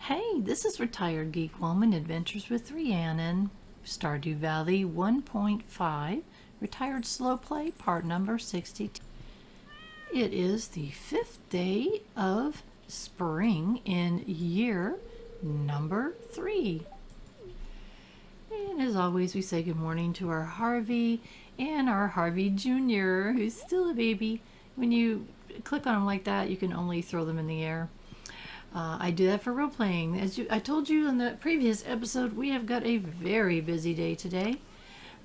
Hey, this is Retired Geek Woman Adventures with Rhiannon, Stardew Valley 1.5, Retired Slow Play, part number 62. It is the 5th day of spring in year number 3. And as always, we say good morning to our Harvey and our Harvey Jr., who's still a baby. When you click on them like that, you can only throw them in the air. I do that for role playing. I told you in the previous episode, we have got a very busy day today.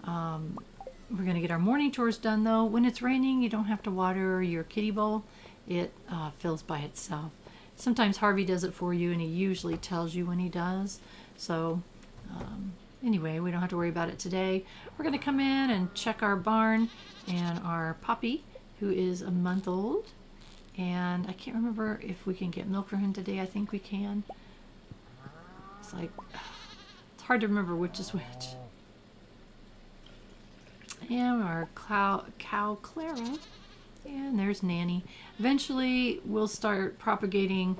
We're going to get our morning chores done though. When it's raining, you don't have to water your kiddie bowl. It fills by itself. Sometimes Harvey does it for you, and he usually tells you when he does. So anyway, we don't have to worry about it today. We're going to come in and check our barn and our puppy, who is a month old. And I can't remember if we can get milk for him today. I think we can. It's hard to remember which is which. And our cow Clara. And there's Nanny. Eventually, we'll start propagating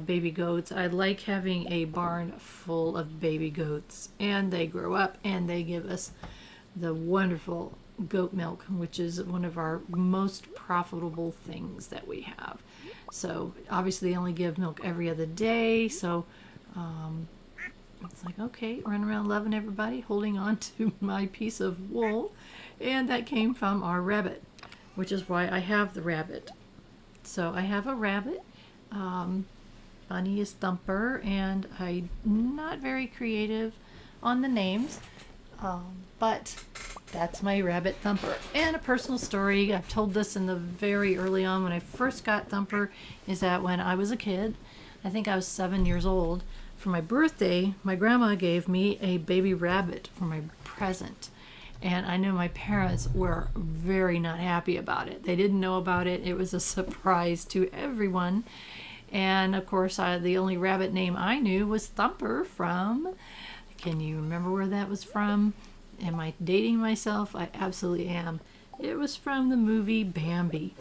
baby goats. I like having a barn full of baby goats. And they grow up and they give us the wonderful goat milk, which is one of our most profitable things that we have. So obviously they only give milk every other day, so it's like, okay, run around loving everybody, holding on to my piece of wool, and that came from our rabbit, which is why I have the rabbit. So I have a rabbit. Bunny is Thumper, and I'm not very creative on the names, but that's my rabbit Thumper. And a personal story, I've told this in the very early on when I first got Thumper, is that when I was a kid, I think I was 7 years old, for my birthday, my grandma gave me a baby rabbit for my present. And I know my parents were very not happy about it. They didn't know about it. It was a surprise to everyone. And of course, the only rabbit name I knew was Thumper from, can you remember where that was from? Am I dating myself? I absolutely am. It was from the movie Bambi.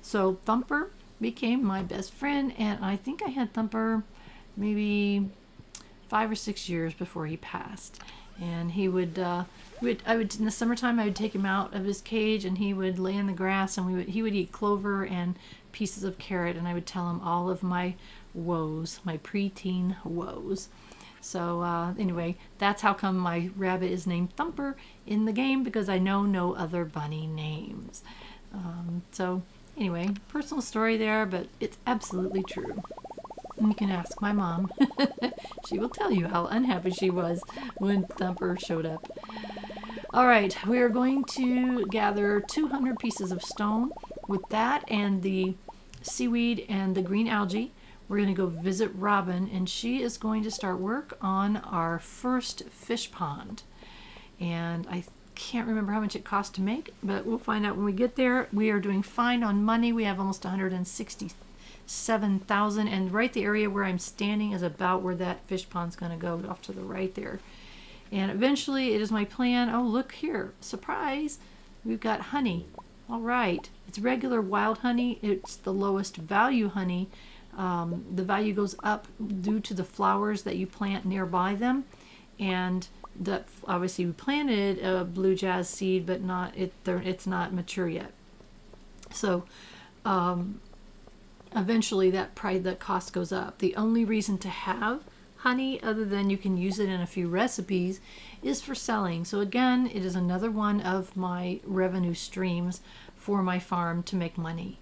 So Thumper became my best friend, and I think I had Thumper maybe 5 or 6 years before he passed. And he would, in the summertime, I would take him out of his cage, and he would lay in the grass, and he would eat clover and pieces of carrot, and I would tell him all of my woes, my preteen woes. So anyway, that's how come my rabbit is named Thumper in the game, because I know no other bunny names. So anyway, personal story there, but it's absolutely true. And you can ask my mom. She will tell you how unhappy she was when Thumper showed up. All right, we are going to gather 200 pieces of stone. With that and the seaweed and the green algae, we're going to go visit Robin, and she is going to start work on our first fish pond. And I can't remember how much it cost to make, but we'll find out when we get there. We are doing fine on money. We have almost 167,000, and right the area where I'm standing is about where that fish pond's going to go, off to the right there. And eventually it is my plan. Oh, look here. Surprise. We've got honey. All right. It's regular wild honey. It's the lowest value honey. The value goes up due to the flowers that you plant nearby them, and that obviously we planted a blue jazz seed, but it's not mature yet. So eventually that cost goes up. The only reason to have honey, other than you can use it in a few recipes, is for selling. So again, it is another one of my revenue streams for my farm to make money,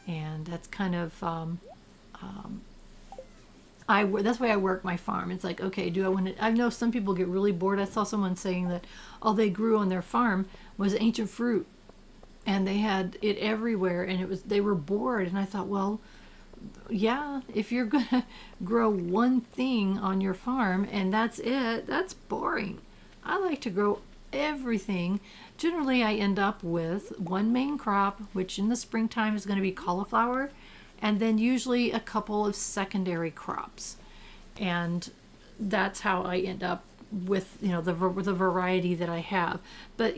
and that's kind of that's why I work my farm. It's like, okay, do I want to? I know some people get really bored. I saw someone saying that all they grew on their farm was ancient fruit, and they had it everywhere, and they were bored. And I thought, well, yeah, if you're gonna grow one thing on your farm and that's it, that's boring. I like to grow everything. Generally, I end up with one main crop, which in the springtime is going to be cauliflower, and then usually a couple of secondary crops. And that's how I end up with, the variety that I have. But,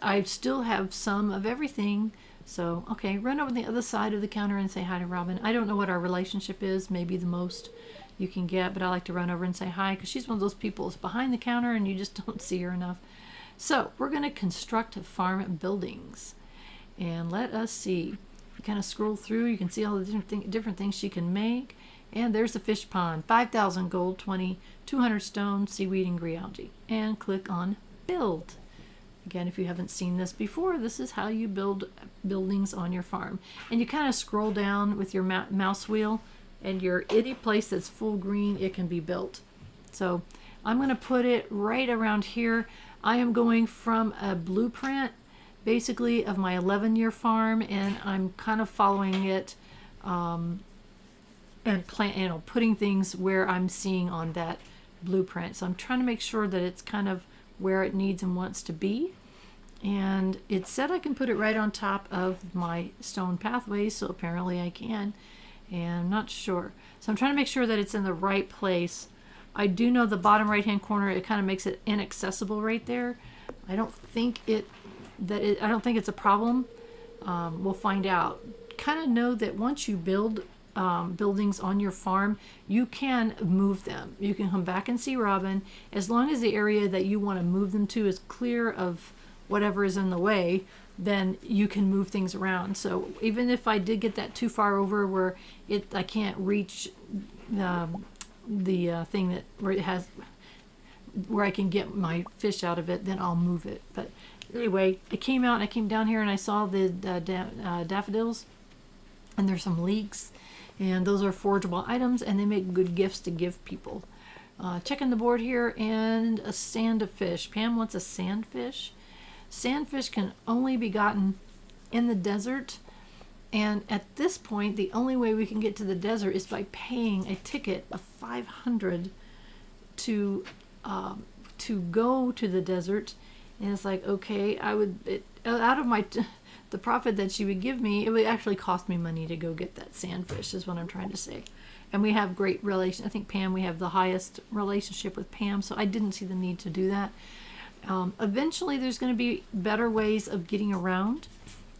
I still have some of everything. So, okay, run over the other side of the counter and say hi to Robin. I don't know what our relationship is, maybe the most you can get, but I like to run over and say hi because she's one of those people that's behind the counter and you just don't see her enough. So we're going to construct farm buildings, and let us see. You kind of scroll through, you can see all the different things she can make. And there's the fish pond, 5,000 gold, 200 stone, seaweed, and green algae. And click on build. Again, if you haven't seen this before, this is how you build buildings on your farm. And you kind of scroll down with your mouse wheel, and any place that's full green, it can be built. So I'm going to put it right around here. I am going from a blueprint, basically, of my 11-year farm, and I'm kind of following it and putting things where I'm seeing on that blueprint. So I'm trying to make sure that it's kind of where it needs and wants to be. And it said I can put it right on top of my stone pathways, so apparently I can, and I'm not sure. So I'm trying to make sure that it's in the right place. I do know the bottom right hand corner, it kind of makes it inaccessible right there. I don't think it's a problem. We'll find out. Kind of know that once you build buildings on your farm, you can move them. You can come back and see Robin, as long as the area that you want to move them to is clear of whatever is in the way, then you can move things around. So even if I did get that too far over where I can't reach the thing where I can get my fish out of it, then I'll move it. But anyway, I came down here and I saw the daffodils, and there's some leeks, and those are forgeable items, and they make good gifts to give people. Checking the board here, and a sandfish. Pam wants a sandfish. Sandfish can only be gotten in the desert, and at this point the only way we can get to the desert is by paying a ticket of 500 to go to the desert. And it's like, okay, out of the profit that she would give me, it would actually cost me money to go get that sandfish, is what I'm trying to say. And we have great relation. I think Pam, we have the highest relationship with Pam, so I didn't see the need to do that. Eventually there's going to be better ways of getting around.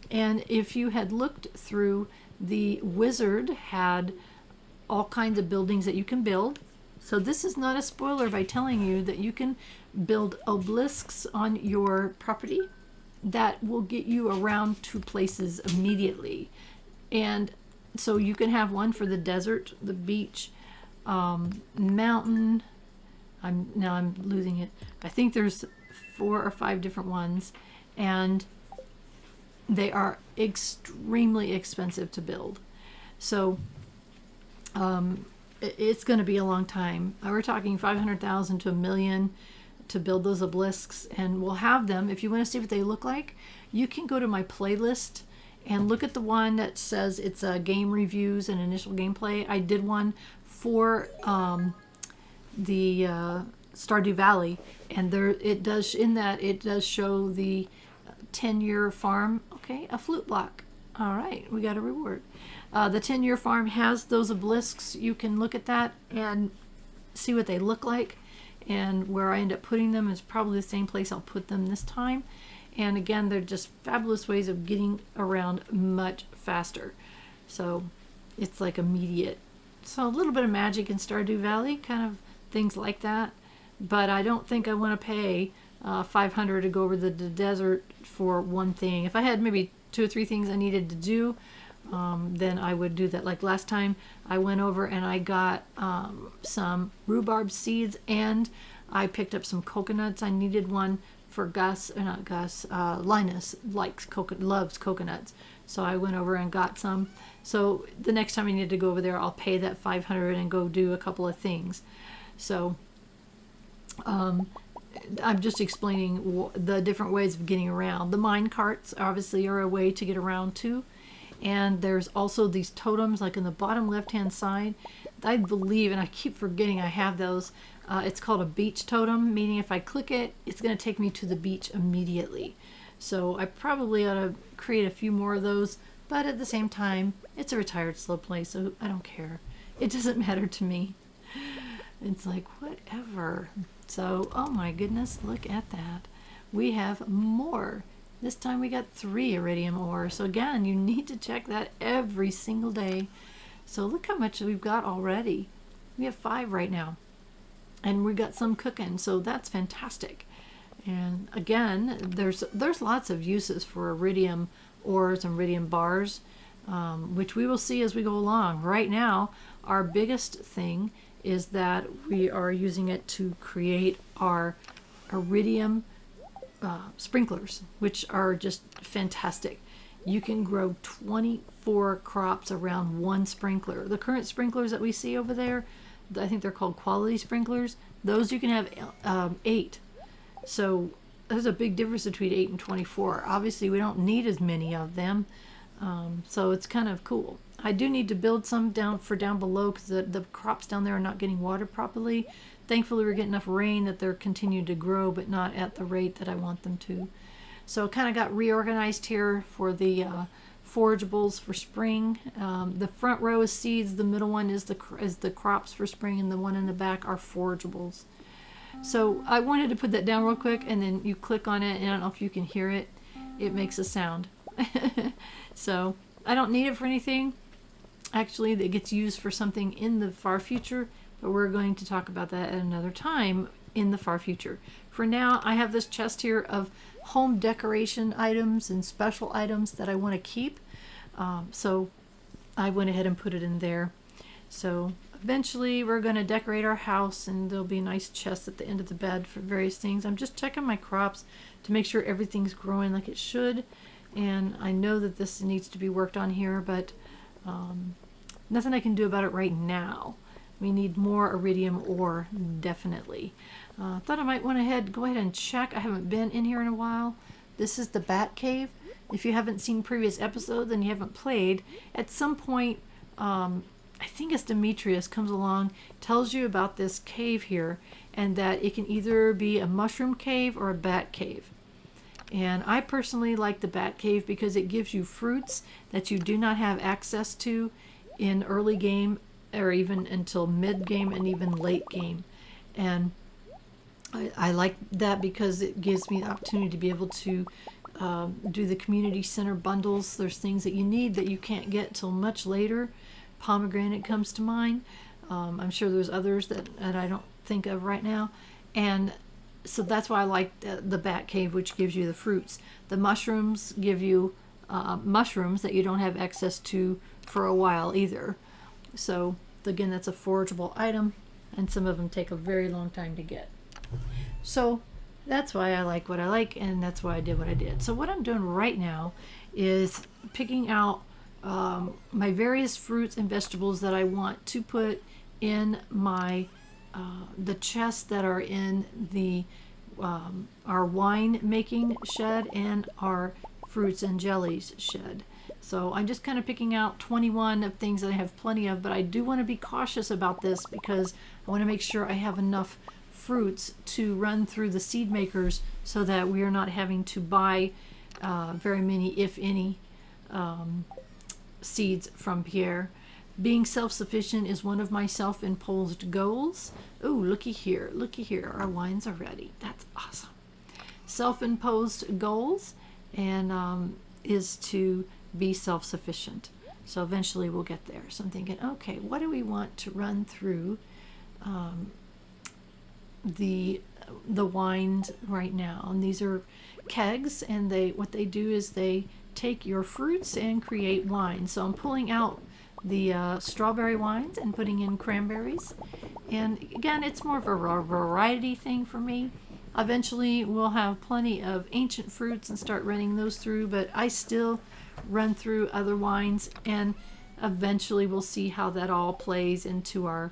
And if you had looked through, the wizard had all kinds of buildings that you can build. So this is not a spoiler by telling you that you can build obelisks on your property that will get you around to places immediately. And so you can have one for the desert, the beach, mountain. I'm losing it. I think there's 4 or 5 different ones, and they are extremely expensive to build. So it's going to be a long time. We're talking 500,000 to $1 million to build those obelisks, and we'll have them. If you want to see what they look like, you can go to my playlist and look at the one that says it's game reviews and initial gameplay. I did one for the Stardew Valley, and it does show the 10-year farm. Okay, a flute block. All right, we got a reward. The 10-year farm has those obelisks. You can look at that and see what they look like, and where I end up putting them is probably the same place I'll put them this time. And again, they're just fabulous ways of getting around much faster. So it's like immediate. So a little bit of magic in Stardew Valley, kind of things like that. But I don't think I want to pay 500 to go over the desert for one thing. If I had maybe 2 or 3 things I needed to do, then I would do that. Like last time I went over and I got some rhubarb seeds, and I picked up some coconuts. I needed one for Linus loves coconuts. So I went over and got some. So the next time I need to go over there, I'll pay that 500 and go do a couple of things. So I'm just explaining the different ways of getting around. The mine carts obviously are a way to get around too. And there's also these totems, like in the bottom left-hand side. I believe, and I keep forgetting I have those, it's called a beach totem, meaning if I click it, it's going to take me to the beach immediately. So I probably ought to create a few more of those, but at the same time, it's a retired slow play, so I don't care. It doesn't matter to me. It's like, whatever. So, oh my goodness, look at that. We have more. This time we got 3 iridium ore. So again, you need to check that every single day. So look how much we've got already. We have 5 right now, and we got some cooking, so that's fantastic. And again, there's lots of uses for iridium ores and iridium bars, which we will see as we go along. Right now, our biggest thing is that we are using it to create our iridium sprinklers, which are just fantastic. You can grow 24 crops around one sprinkler. The current sprinklers that we see over there, I think they're called quality sprinklers. Those you can have 8. So there's a big difference between 8 and 24. Obviously, we don't need as many of them, so it's kind of cool. I do need to build some down below because the crops down there are not getting watered properly. Thankfully, we're getting enough rain that they're continuing to grow, but not at the rate that I want them to. So it kind of got reorganized here for the forageables for spring. The front row is seeds, the middle one is the crops for spring, and the one in the back are forageables. So I wanted to put that down real quick, and then you click on it, and I don't know if you can hear it. It makes a sound. So I don't need it for anything. Actually, that gets used for something in the far future, but we're going to talk about that at another time in the far future. For now, I have this chest here of home decoration items and special items that I want to keep. So I went ahead and put it in there. So eventually we're going to decorate our house, and there'll be nice chests at the end of the bed for various things. I'm just checking my crops to make sure everything's growing like it should. And I know that this needs to be worked on here, but nothing I can do about it right now. We need more iridium ore, definitely. Thought I might go ahead and check. I haven't been in here in a while. This is the Bat Cave. If you haven't seen previous episodes and you haven't played, at some point, I think it's Demetrius comes along, tells you about this cave here, and that it can either be a mushroom cave or a bat cave. And I personally like the bat cave because it gives you fruits that you do not have access to in early game, or even until mid game and even late game. And I like that because it gives me the opportunity to be able to do the community center bundles. There's things that you need that you can't get till much later. Pomegranate comes to mind. I'm sure there's others that I don't think of right now. And so that's why I like the bat cave, which gives you the fruits. The mushrooms give you mushrooms that you don't have access to for a while either. So again, that's a forageable item, and some of them take a very long time to get. So that's why I like what I like, and that's why I did what I did. So what I'm doing right now is picking out my various fruits and vegetables that I want to put in my the chests that are in the our wine making shed and our fruits and jellies shed. So I'm just kind of picking out 21 of things that I have plenty of, but I do want to be cautious about this because I want to make sure I have enough fruits to run through the seed makers so that we are not having to buy very many, if any, seeds from Pierre. Being self-sufficient is one of my self-imposed goals. Oh, looky here, our wines are ready. That's awesome. Self-imposed goals and is to be self-sufficient. So eventually we'll get there. So I'm thinking, okay, what do we want to run through the wines right now? And these are kegs, and what they do is they take your fruits and create wine. So I'm pulling out the strawberry wines and putting in cranberries. And again, it's more of a variety thing for me. Eventually we'll have plenty of ancient fruits and start running those through, but I still run through other wines, and eventually we'll see how that all plays into our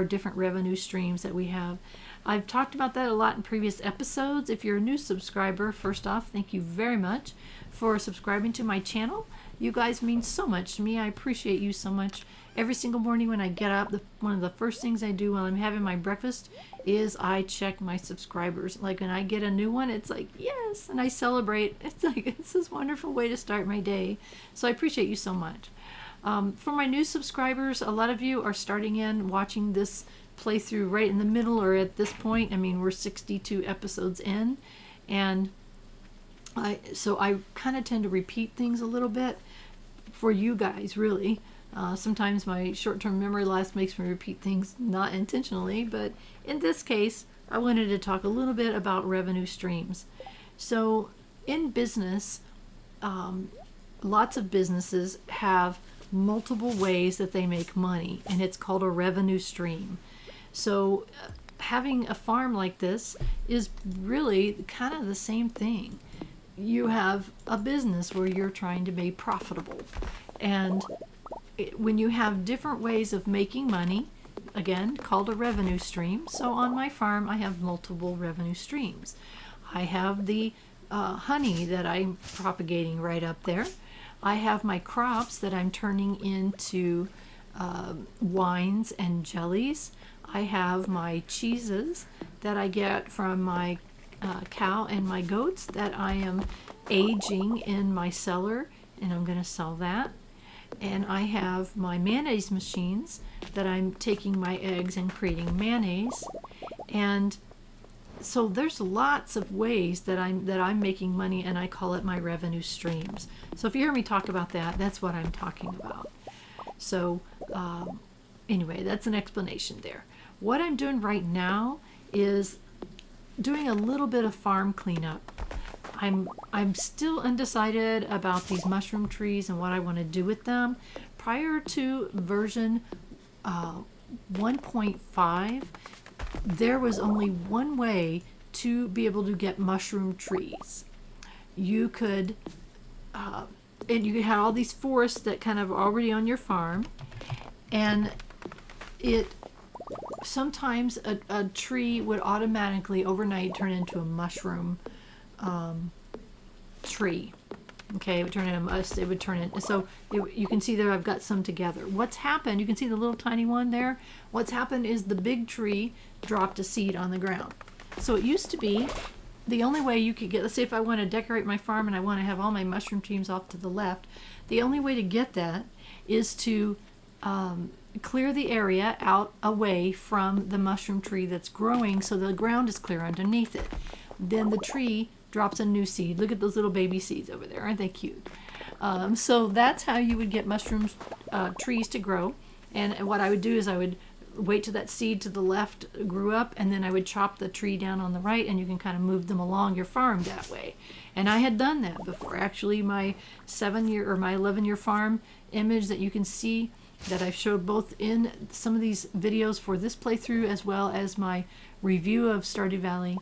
different revenue streams that we have. I've talked about that a lot in previous episodes. If you're a new subscriber, first off, thank you very much for subscribing to my channel. You guys mean so much to me. I appreciate you so much. Every single morning when I get up, one of the first things I do while I'm having my breakfast is I check my subscribers. Like when I get a new one, it's like, yes, and I celebrate. It's like, it's this wonderful way to start my day. So I appreciate you so much. For my new subscribers, a lot of you are starting in watching this playthrough right in the middle or at this point. I mean, we're 62 episodes in, and I kind of tend to repeat things a little bit for you guys, really. Sometimes my short-term memory loss makes me repeat things not intentionally, but in this case, I wanted to talk a little bit about revenue streams. So in business, lots of businesses have multiple ways that they make money, and it's called a revenue stream. So having a farm like this is really kind of the same thing. You have a business where you're trying to be profitable, and when you have different ways of making money, again called a revenue stream. So on my farm I have multiple revenue streams. I have the honey that I'm propagating right up there. I have my crops that I'm turning into wines and jellies. I have my cheeses that I get from my cow and my goats that I am aging in my cellar, and I'm going to sell that. And I have my mayonnaise machines that I'm taking my eggs and creating mayonnaise. And so there's lots of ways that I'm making money, and I call it my revenue streams. So if you hear me talk about that, that's what I'm talking about. So anyway, that's an explanation there. What I'm doing right now is doing a little bit of farm cleanup. I'm still undecided about these mushroom trees and what I want to do with them. Prior to version 1.5, there was only one way to be able to get mushroom trees. You could, and you had all these forests that kind of already on your farm, and sometimes a tree would automatically overnight turn into a mushroom tree. Okay, it would turn into you can see there I've got some together. What's happened, you can see the little tiny one there. What's happened is the big tree dropped a seed on the ground. So it used to be the only way you could get, let's say if I want to decorate my farm and I want to have all my mushroom trees off to the left, the only way to get that is to clear the area out away from the mushroom tree that's growing so the ground is clear underneath it. Then the tree drops a new seed. Look at those little baby seeds over there. Aren't they cute? So that's how you would get mushrooms trees to grow. And what I would do is I would wait till that seed to the left grew up, and then I would chop the tree down on the right, and you can kind of move them along your farm that way. And I had done that before. Actually, my 7-year or my 11-year farm image that you can see that I've showed both in some of these videos for this playthrough as well as my review of Stardew Valley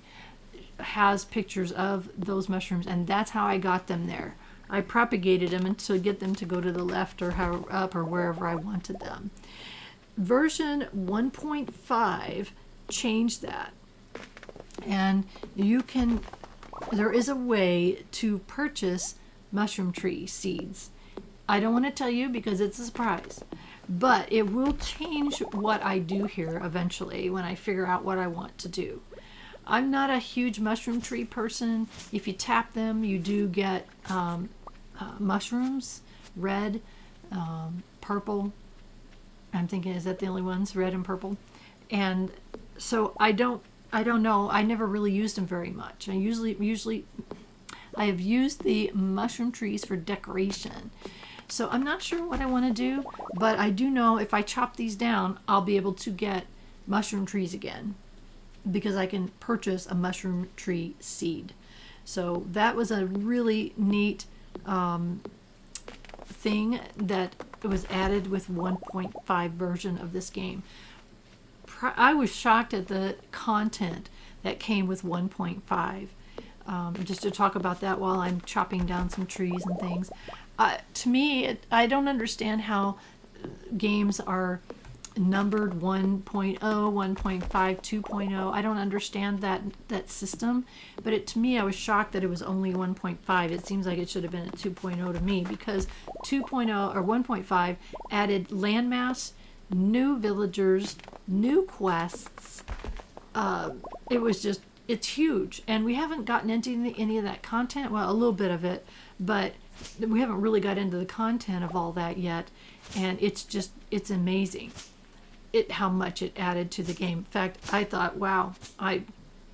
has pictures of those mushrooms, and that's how I got them there. I propagated them to get them to go to the left or up or wherever I wanted them. Version 1.5 changed that, and there is a way to purchase mushroom tree seeds. I don't want to tell you because it's a surprise, but it will change what I do here eventually when I figure out what I want to do. I'm not a huge mushroom tree person. If you tap them, you do get mushrooms, red, purple. I'm thinking, is that the only ones, red and purple? And so I don't know. I never really used them very much. I have used the mushroom trees for decoration. So I'm not sure what I want to do, but I do know if I chop these down, I'll be able to get mushroom trees again, because I can purchase a mushroom tree seed. So that was a really neat thing that was added with 1.5 version of this game. I was shocked at the content that came with 1.5. Just to talk about that while I'm chopping down some trees and things. To me, I don't understand how games are numbered 1.0, 1.5, 2.0. I don't understand that system, but to me, I was shocked that it was only 1.5. It seems like it should have been a 2.0 to me, because 2.0 or 1.5 added landmass, new villagers, new quests. It's huge, and we haven't gotten into any of that content. Well, a little bit of it, but we haven't really got into the content of all that yet, and it's amazing how much it added to the game. In fact, I thought, wow, I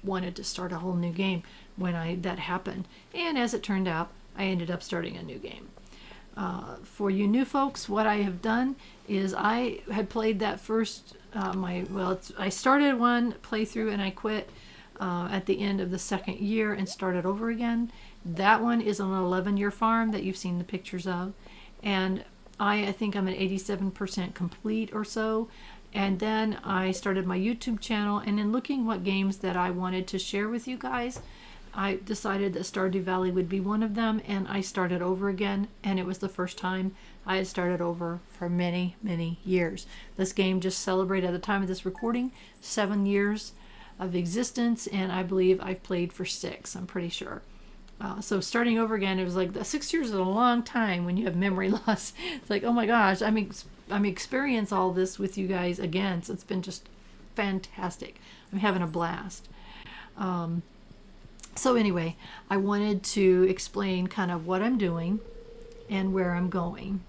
wanted to start a whole new game when that happened, and as it turned out, I ended up starting a new game. For you new folks, what I have done is I had played that first, I started one playthrough and I quit at the end of the second year and started over again. That one is an 11-year farm that you've seen the pictures of. And I think I'm at 87% complete or so. And then I started my YouTube channel, and in looking what games that I wanted to share with you guys, I decided that Stardew Valley would be one of them, and I started over again, and it was the first time I had started over for many, many years. This game just celebrated, at the time of this recording, 7 years of existence, and I believe I've played for 6, I'm pretty sure. So starting over again, it was like, 6 years is a long time when you have memory loss. It's like, oh my gosh, I'm experience all this with you guys again, so it's been just fantastic. I'm having a blast. So anyway, I wanted to explain kind of what I'm doing and where I'm going.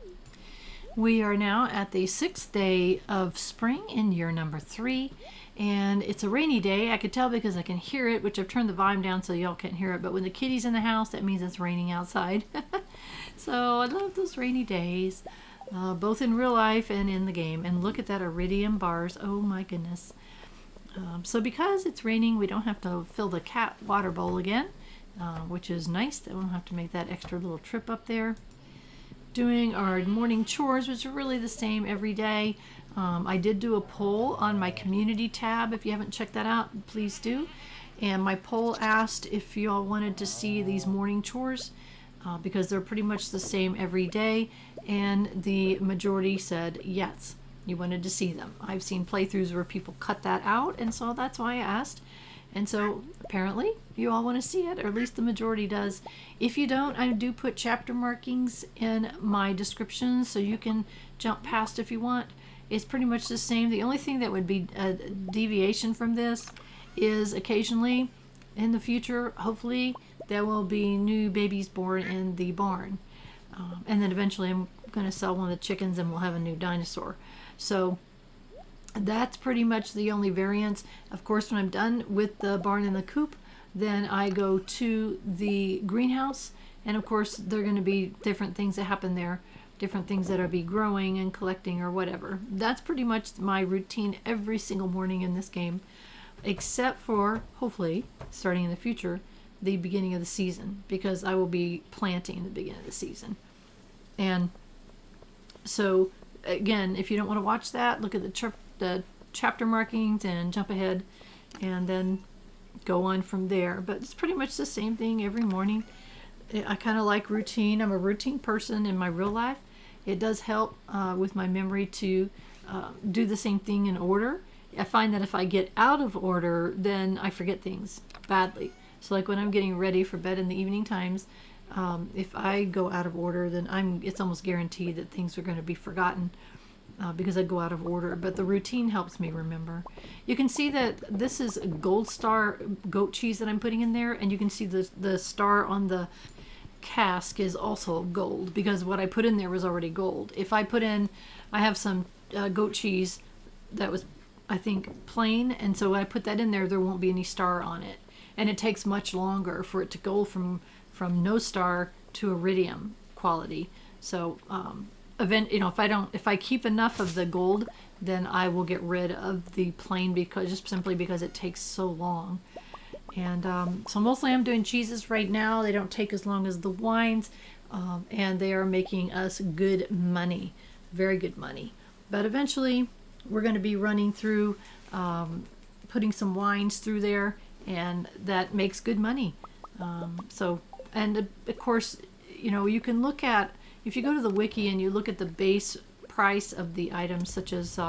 We are now at the 6th day of spring in year number 3, and it's a rainy day. I could tell because I can hear it, which I've turned the volume down so y'all can't hear it, but when the kitty's in the house, that means it's raining outside. So I love those rainy days, both in real life and in the game. And look at that iridium bars. Oh my goodness. So because it's raining, we don't have to fill the cat water bowl again, which is nice. That we don't have to make that extra little trip up there. Doing our morning chores, which are really the same every day. I did do a poll on my community tab. If you haven't checked that out, please do. And my poll asked if you all wanted to see these morning chores, because they're pretty much the same every day. And the majority said yes. You wanted to see them. I've seen playthroughs where people cut that out, and so that's why I asked. And so apparently you all want to see it, or at least the majority does. If you don't, I do put chapter markings in my description so you can jump past if you want. It's pretty much the same. The only thing that would be a deviation from this is occasionally in the future, hopefully, there will be new babies born in the barn. And then eventually I'm going to sell one of the chickens and we'll have a new dinosaur. So that's pretty much the only variance. Of course, when I'm done with the barn and the coop, then I go to the greenhouse. And of course, there are going to be different things that happen there, different things that I'll be growing and collecting or whatever. That's pretty much my routine every single morning in this game, except for, hopefully, starting in the future, the beginning of the season, because I will be planting in the beginning of the season. And so again, if you don't want to watch that, look at the chapter markings and jump ahead and then go on from there. But it's pretty much the same thing every morning. I kind of like routine. I'm a routine person in my real life. It does help with my memory to do the same thing in order. I find that if I get out of order, then I forget things badly. So like when I'm getting ready for bed in the evening times, if I go out of order, then it's almost guaranteed that things are going to be forgotten because I go out of order. But the routine helps me remember. You can see that this is a Gold Star goat cheese that I'm putting in there, and you can see the star on the cask is also gold because what I put in there was already gold. If I have some goat cheese that was, I think, plain, and so when I put that in there, there won't be any star on it. And it takes much longer for it to go from no star to iridium quality. So if I keep enough of the gold, then I will get rid of the plain simply because it takes so long. And so mostly I'm doing cheeses right now. They don't take as long as the wines, and they are making us good money, very good money. But eventually we're going to be running through putting some wines through there, and that makes good money. And of course, you can look at, if you go to the wiki and you look at the base price of the items, such as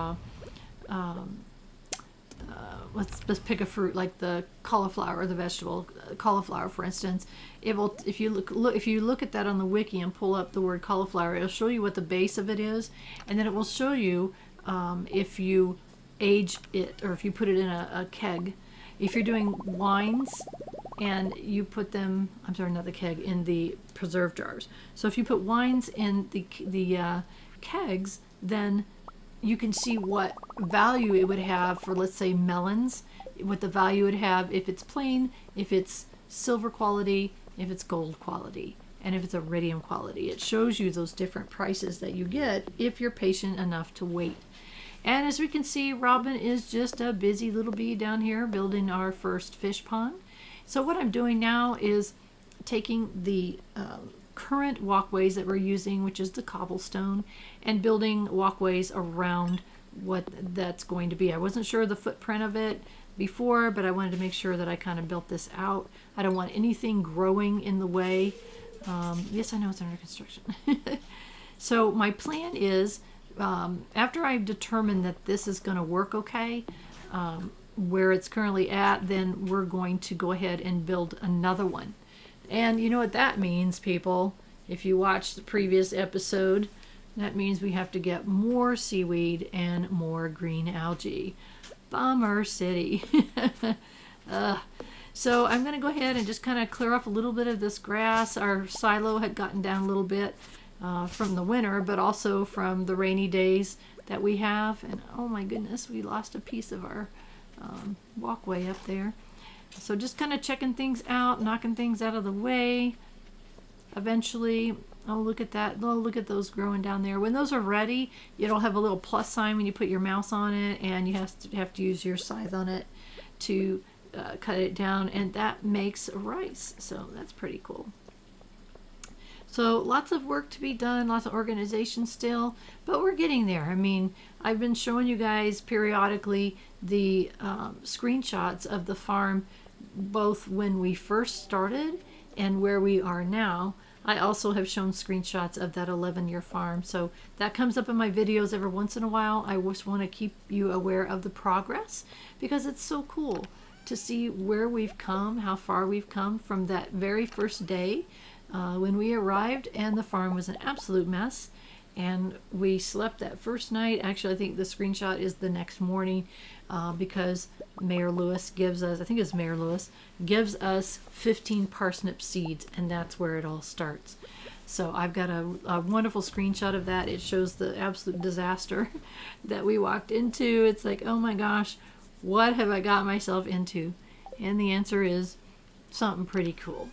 let's pick a fruit like the cauliflower or the vegetable cauliflower, for instance. If you look at that on the wiki and pull up the word cauliflower, it'll show you what the base of it is, and then it will show you if you age it or if you put it in a keg. If you're doing wines and you put them, I'm sorry, not the keg, in the preserve jars. So if you put wines in the kegs, then you can see what value it would have for, let's say, melons, what the value it would have if it's plain, if it's silver quality, if it's gold quality. and if it's iridium quality. It shows you those different prices that you get if you're patient enough to wait. And as we can see, Robin is just a busy little bee down here building our first fish pond. So what I'm doing now is taking the current walkways that we're using, which is the cobblestone, and building walkways around what that's going to be. I wasn't sure of the footprint of it before, but I wanted to make sure that I kind of built this out. I don't want anything growing in the way. Yes, I know it's under construction. So my plan is, after I've determined that this is going to work okay, where it's currently at, then we're going to go ahead and build another one. And you know what that means, people? If you watched the previous episode, that means we have to get more seaweed and more green algae. Bummer city. So I'm going to go ahead and just kind of clear off a little bit of this grass. Our silo had gotten down a little bit from the winter, but also from the rainy days that we have. And oh my goodness, we lost a piece of our walkway up there. So just kind of checking things out, knocking things out of the way. Eventually, oh, look at that. Oh, look at those growing down there. When those are ready, it'll have a little plus sign when you put your mouse on it, and you have to use your scythe on it to cut it down, and that makes rice. So that's pretty cool. So lots of work to be done, lots of organization still, but we're getting there. I mean, I've been showing you guys periodically the screenshots of the farm, both when we first started and where we are now. I also have shown screenshots of that 11-year farm. So that comes up in my videos every once in a while. I just want to keep you aware of the progress because it's so cool to see where we've come, how far we've come from that very first day when we arrived, and the farm was an absolute mess. And we slept that first night. Actually, I think the screenshot is the next morning because Mayor Lewis gives us, I think it's Mayor Lewis, gives us 15 parsnip seeds, and that's where it all starts. So I've got a wonderful screenshot of that. It shows the absolute disaster that we walked into. It's like, oh my gosh, what have I got myself into? And the answer is something pretty cool.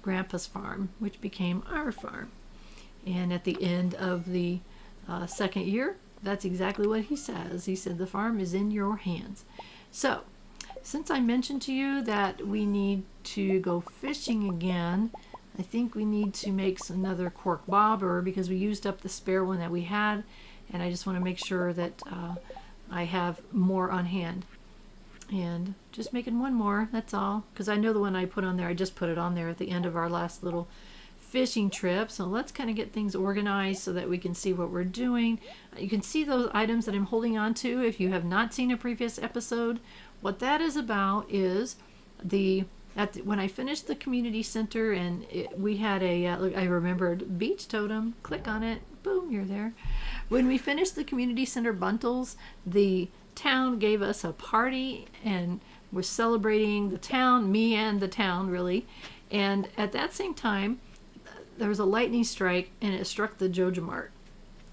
Grandpa's farm, which became our farm. And at the end of the second year, that's exactly what he says. He said, the farm is in your hands. So, since I mentioned to you that we need to go fishing again, I think we need to make another cork bobber because we used up the spare one that we had, and I just want to make sure that I have more on hand. And just making one more, that's all. Because I know the one I put on there, I just put it on there at the end of our last little fishing trip. So let's kind of get things organized so that we can see what we're doing. You can see those items that I'm holding on to if you have not seen a previous episode. What that is about is when I finished the community center, and we had look, I remembered beach totem, click on it, boom, you're there. When we finished the community center bundles, the town gave us a party and we're celebrating the town, me and the town really. And at that same time, there was a lightning strike and it struck the Joja Mart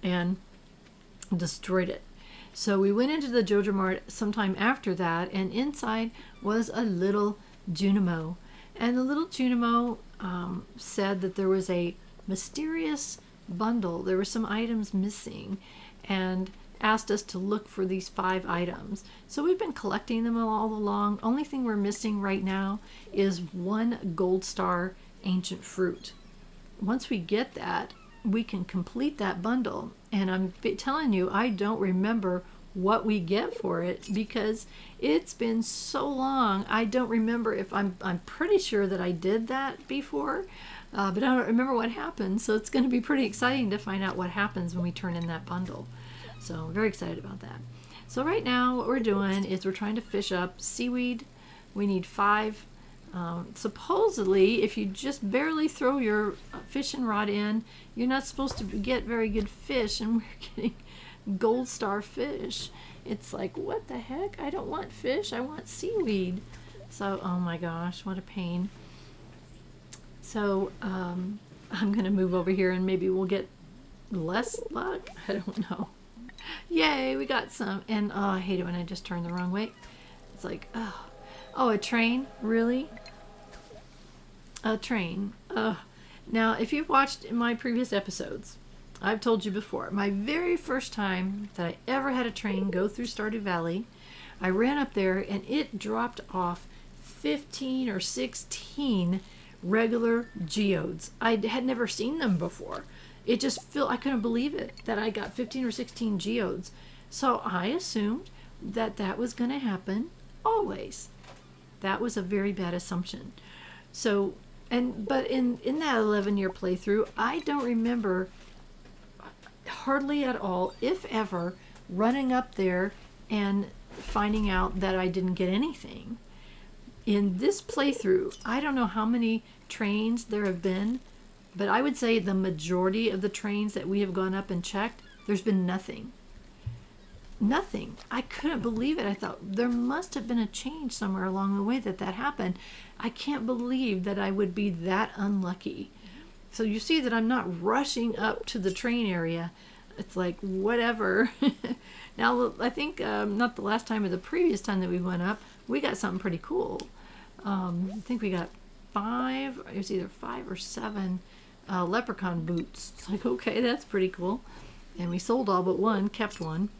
and destroyed it. So we went into the Joja Mart sometime after that, and inside was a little Junimo. And the little Junimo said that there was a mysterious bundle. There were some items missing, and asked us to look for these 5 items. So we've been collecting them all along. Only thing we're missing right now is 1 gold star ancient fruit. Once we get that, we can complete that bundle. And I'm telling you, I don't remember what we get for it because it's been so long. I don't remember if I'm pretty sure that I did that before, but I don't remember what happened. So it's going to be pretty exciting to find out what happens when we turn in that bundle. So I'm very excited about that. So right now what we're doing is we're trying to fish up seaweed. We need 5. Supposedly, if you just barely throw your fishing rod in, you're not supposed to get very good fish, and we're getting gold star fish. It's like, what the heck? I don't want fish, I want seaweed. So, oh my gosh, what a pain. So, I'm going to move over here and maybe we'll get less luck. I don't know. Yay, we got some. And oh, I hate it when I just turn the wrong way. It's like, oh, a train? Really? A train. Now, if you've watched my previous episodes, I've told you before, my very first time that I ever had a train go through Stardew Valley, I ran up there and it dropped off 15 or 16 regular geodes. I had never seen them before. It just I couldn't believe it that I got 15 or 16 geodes. So I assumed that that was going to happen always. That was a very bad assumption. So, but in that 11-year playthrough, I don't remember hardly at all, if ever, running up there and finding out that I didn't get anything. In this playthrough, I don't know how many trains there have been, but I would say the majority of the trains that we have gone up and checked, there's been nothing. Nothing. I couldn't believe it. I thought there must have been a change somewhere along the way that happened. I can't believe that I would be that unlucky. So you see that I'm not rushing up to the train area. It's like, whatever. Now, I think not the last time or the previous time that we went up, we got something pretty cool. I think we got it was either 5 or 7 leprechaun boots. It's like, okay, that's pretty cool. And we sold all but one, kept one.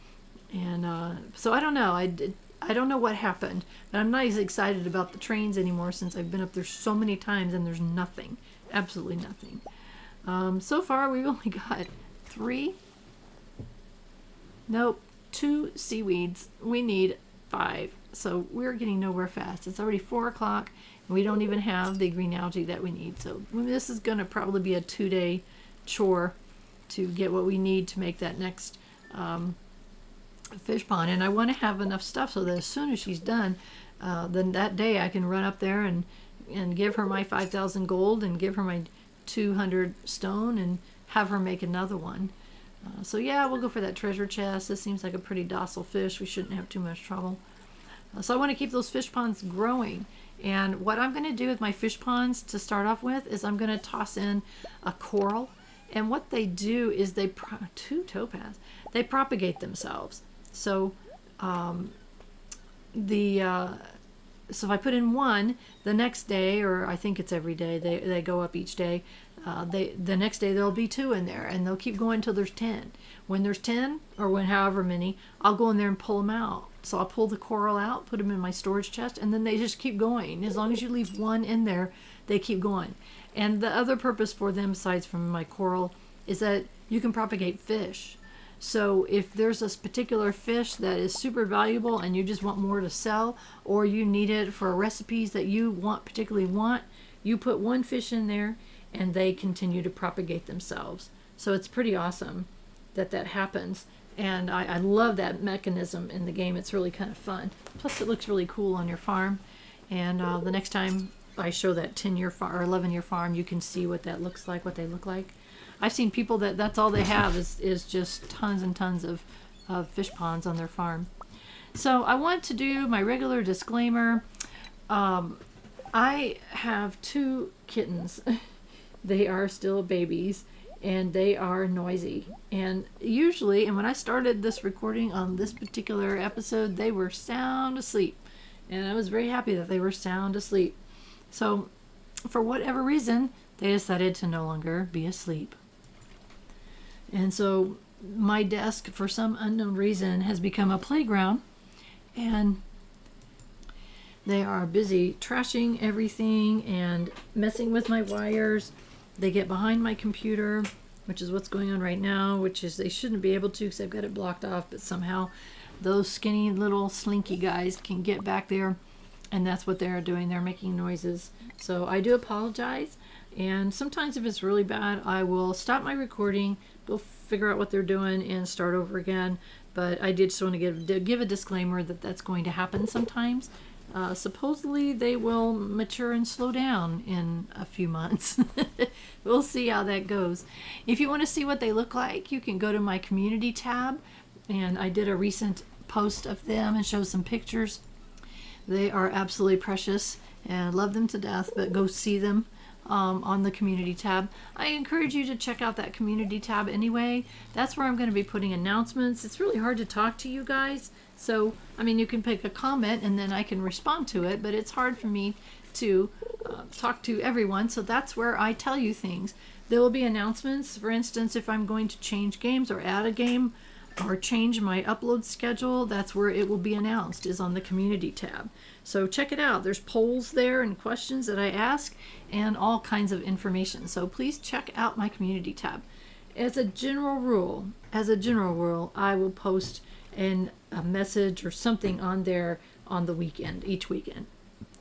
And so I don't know. I don't know what happened. But I'm not as excited about the trains anymore since I've been up there so many times and there's nothing. Absolutely nothing. So far, we've only got 2 seaweeds. We need 5. So we're getting nowhere fast. It's already 4 o'clock and we don't even have the green algae that we need. So this is going to probably be a 2-day chore to get what we need to make that next fish pond. And I want to have enough stuff so that as soon as she's done, then that day I can run up there and give her my 5,000 gold and give her my 200 stone and have her make another one. So yeah, we'll go for that treasure chest. This seems like a pretty docile fish. We shouldn't have too much trouble. So I want to keep those fish ponds growing. And what I'm going to do with my fish ponds to start off with is I'm going to toss in a coral. And what they do is 2 topaz. They propagate themselves. So so if I put in one, the next day, or I think it's every day, they go up each day. The next day there'll be 2 in there, and they'll keep going until there's 10. When there's 10, or however many, I'll go in there and pull them out. So I'll pull the coral out, put them in my storage chest, and then they just keep going. As long as you leave one in there, they keep going. And the other purpose for them, besides from my coral, is that you can propagate fish. So if there's a particular fish that is super valuable and you just want more to sell, or you need it for recipes that you particularly want, you put one fish in there and they continue to propagate themselves. So it's pretty awesome that happens. And I love that mechanism in the game. It's really kind of fun. Plus it looks really cool on your farm. And the next time I show that 10-year or 11-year farm, you can see what that looks like, what they look like. I've seen people that's all they have is just tons and tons of fish ponds on their farm. So I want to do my regular disclaimer. I have 2 kittens. They are still babies and they are noisy. And usually, and when I started this recording on this particular episode, they were sound asleep. And I was very happy that they were sound asleep. So for whatever reason, they decided to no longer be asleep. And so my desk, for some unknown reason, has become a playground. And they are busy trashing everything and messing with my wires. They get behind my computer, which is what's going on right now, which is they shouldn't be able to because I've got it blocked off. But somehow those skinny little slinky guys can get back there. And that's what they're doing. They're making noises. So I do apologize. And sometimes if it's really bad, I will stop my recording, go figure out what they're doing, and start over again. But I did just want to give a disclaimer that that's going to happen sometimes. Supposedly they will mature and slow down in a few months. We'll see how that goes. If you want to see what they look like, you can go to my community tab. And I did a recent post of them and show some pictures. They are absolutely precious and love them to death, but go see them on the community tab. I encourage you to check out that community tab anyway. That's where I'm going to be putting announcements. It's really hard to talk to you guys So, I mean, you can pick a comment and then I can respond to it, but it's hard for me to talk to everyone. So that's where I tell you things. There will be announcements. For instance, if I'm going to change games or add a game or change my upload schedule, that's where it will be announced, is on the community tab. So check it out. There's polls there and questions that I ask and all kinds of information. So please check out my community tab. As a general rule, I will post a message or something on there on the weekend, each weekend.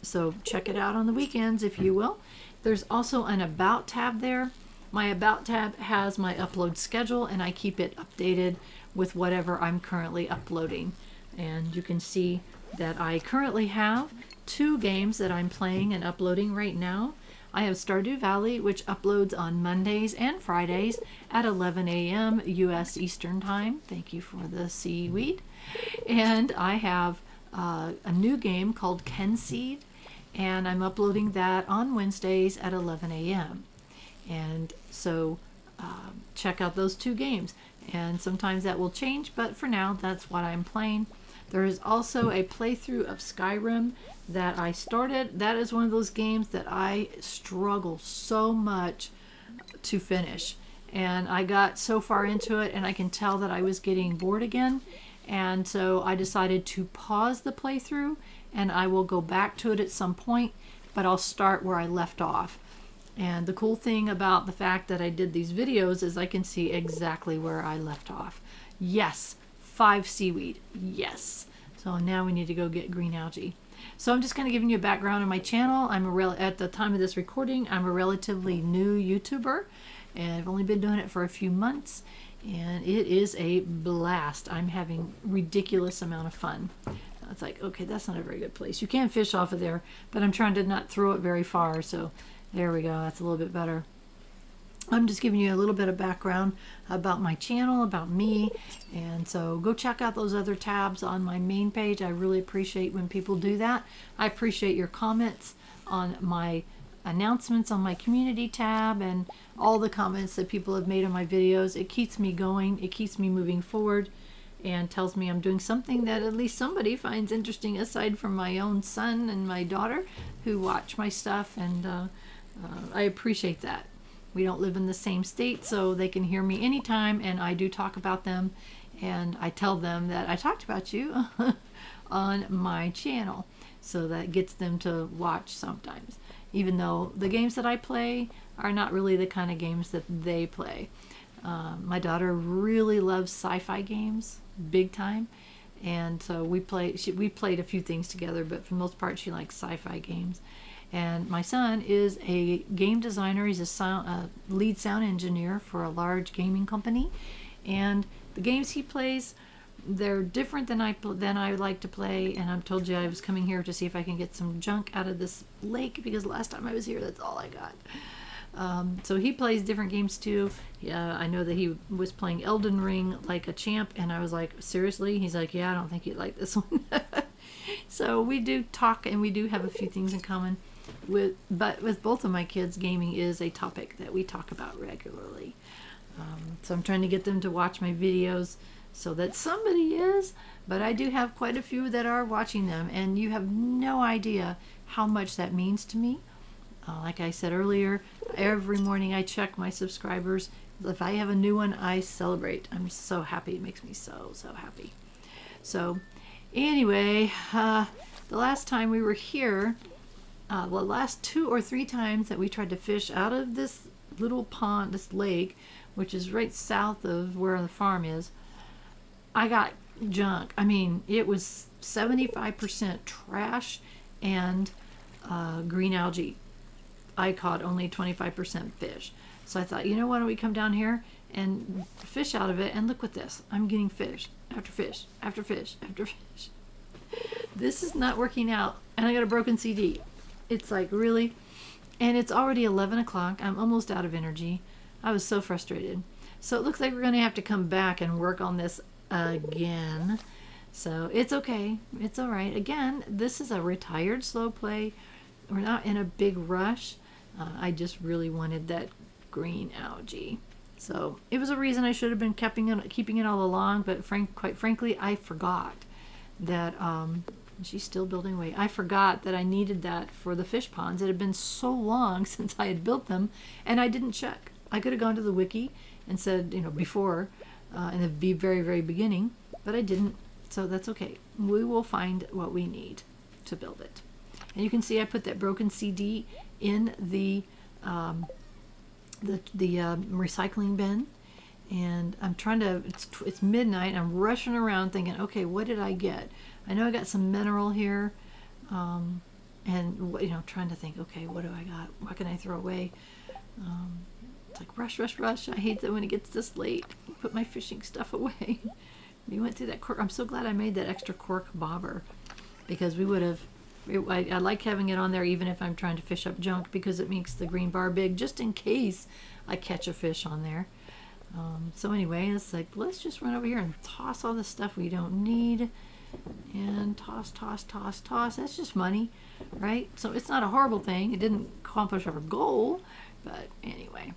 So check it out on the weekends if you will. There's also an About tab there. My About tab has my upload schedule and I keep it updated with whatever I'm currently uploading. And you can see that I currently have 2 games that I'm playing and uploading right now. I have Stardew Valley, which uploads on Mondays and Fridays at 11 a.m. U.S. Eastern Time. Thank you for the seaweed. And I have a new game called Kitten, and I'm uploading that on Wednesdays at 11 a.m. And so check out those 2 games. And sometimes that will change, but for now, that's what I'm playing. There is also a playthrough of Skyrim that I started. That is one of those games that I struggle so much to finish. And I got so far into it and I can tell that I was getting bored again. And so I decided to pause the playthrough and I will go back to it at some point, but I'll start where I left off. And the cool thing about the fact that I did these videos is I can see exactly where I left off. Yes, 5 seaweed. Yes. So now we need to go get green algae. So I'm just kind of giving you a background on my channel. At the time of this recording, I'm a relatively new YouTuber, and I've only been doing it for a few months, and it is a blast. I'm having ridiculous amount of fun. It's like, okay, that's not a very good place. You can fish off of there, but I'm trying to not throw it very far. So there we go. That's a little bit better. I'm just giving you a little bit of background about my channel, about me, and so go check out those other tabs on my main page. I really appreciate when people do that. I appreciate your comments on my announcements on my community tab and all the comments that people have made on my videos. It keeps me going, it keeps me moving forward, and tells me I'm doing something that at least somebody finds interesting, aside from my own son and my daughter who watch my stuff, and I appreciate that. We don't live in the same state, so they can hear me anytime, and I do talk about them, and I tell them that I talked about you on my channel, so that gets them to watch sometimes, even though the games that I play are not really the kind of games that they play. My daughter really loves sci-fi games, big time, and so we played a few things together, but for the most part she likes sci-fi games. And my son is a game designer. He's a lead sound engineer for a large gaming company, and the games he plays, they're different than I like to play. And I've told you I was coming here to see if I can get some junk out of this lake, because last time I was here, that's all I got. So he plays different games too. Yeah, I know that he was playing Elden Ring like a champ, and I was like, seriously? He's like, yeah, I don't think you'd like this one. So we do talk, and we do have a few things in common. But with both of my kids, gaming is a topic that we talk about regularly. So I'm trying to get them to watch my videos so that somebody is, but I do have quite a few that are watching them, and you have no idea how much that means to me. Like I said earlier, every morning I check my subscribers. If I have a new one, I celebrate. I'm so happy. It makes me so happy. So anyway, the last time we were here, the last 2 or 3 times that we tried to fish out of this little pond, this lake, which is right south of where the farm is, I got junk. I mean, it was 75% trash and green algae. I caught only 25% fish. So I thought, you know, why don't we come down here and fish out of it, and look at this. I'm getting fish after fish after fish after fish. This is not working out, and I got a broken CD. It's like, really? And it's already 11 o'clock. I'm almost out of energy. I was so frustrated. So it looks like we're going to have to come back and work on this again. So it's okay. It's all right. Again, this is a retired slow play. We're not in a big rush. I just really wanted that green algae. So it was a reason I should have been keeping it all along, but quite frankly, I forgot. that she's still building away. I forgot that I needed that for the fish ponds. It had been so long since I had built them, and I didn't check. I could have gone to the wiki and said, before, in the very, very beginning, but I didn't, so that's okay. We will find what we need to build it. And you can see I put that broken CD in the recycling bin, and I'm trying to, it's midnight, I'm rushing around thinking, okay, what did I get? I know I got some mineral here, and trying to think, okay, what do I got? What can I throw away? It's like rush, rush, rush. I hate that when it gets this late. Put my fishing stuff away. We went through that cork. I'm so glad I made that extra cork bobber, because we would have. I like having it on there even if I'm trying to fish up junk, because it makes the green bar big, just in case I catch a fish on there. So anyway, it's like, let's just run over here and toss all the stuff we don't need, and toss, toss, toss, toss. That's just money, right? So it's not a horrible thing. It didn't accomplish our goal, but anyway,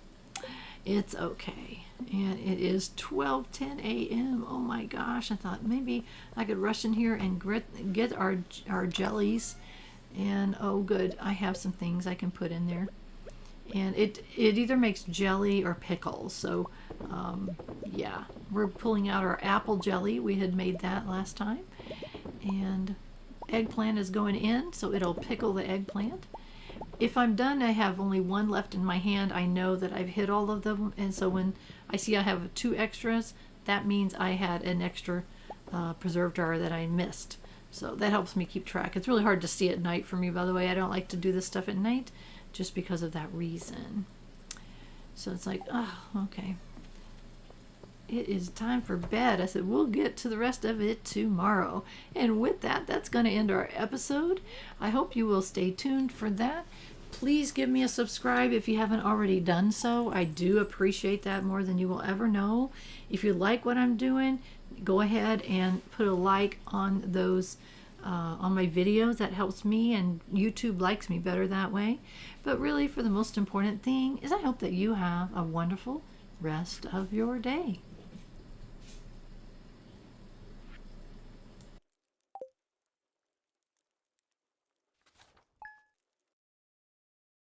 it's okay. And it is 12:10 a.m. Oh my gosh, I thought maybe I could rush in here and get our jellies, and oh good, I have some things I can put in there. And it either makes jelly or pickles. So yeah, we're pulling out our apple jelly. We had made that last time. And eggplant is going in, so it'll pickle the eggplant. If I'm done, I have only one left in my hand. I know that I've hit all of them, and so when I see I have 2 extras, that means I had an extra preserve jar that I missed. So that helps me keep track. It's really hard to see at night for me, by the way. I don't like to do this stuff at night, just because of that reason. So it's like, oh, okay. It is time for bed. I said, we'll get to the rest of it tomorrow. And with that, that's going to end our episode. I hope you will stay tuned for that. Please give me a subscribe if you haven't already done so. I do appreciate that more than you will ever know. If you like what I'm doing, go ahead and put a like on those on my videos. That helps me, and YouTube likes me better that way. But really, for the most important thing is I hope that you have a wonderful rest of your day.